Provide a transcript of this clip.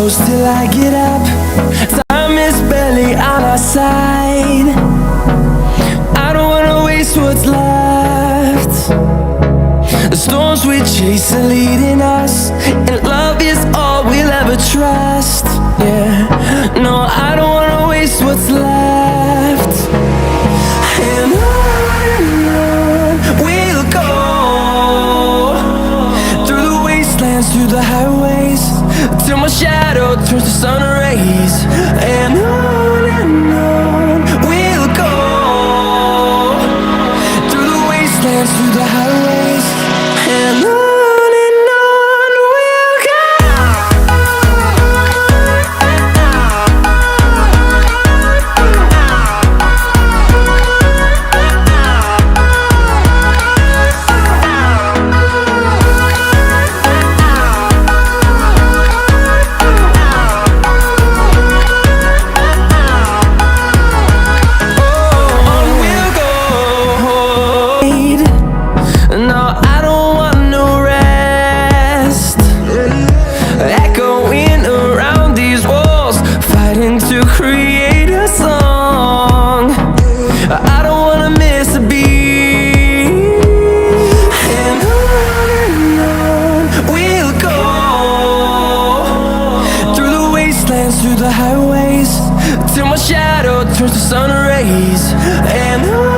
close till I get up. Time is barely on our side. I don't wanna waste what's left. The storms we chase are leading us, and love is all we'll ever trust. Yeah, no, I don't wanna waste what's left. And on we'll go, through the wastelands, through the highways, till my shadow turns to sun rays. And on we'll go, through the wastelands, through the highways, and on we'll go. No, I don't want no rest, echoing around these walls, fighting to create a song. I don't wanna miss a beat. And on we'll go, through the wastelands, through the highways, till my shadow turns to sun rays. And on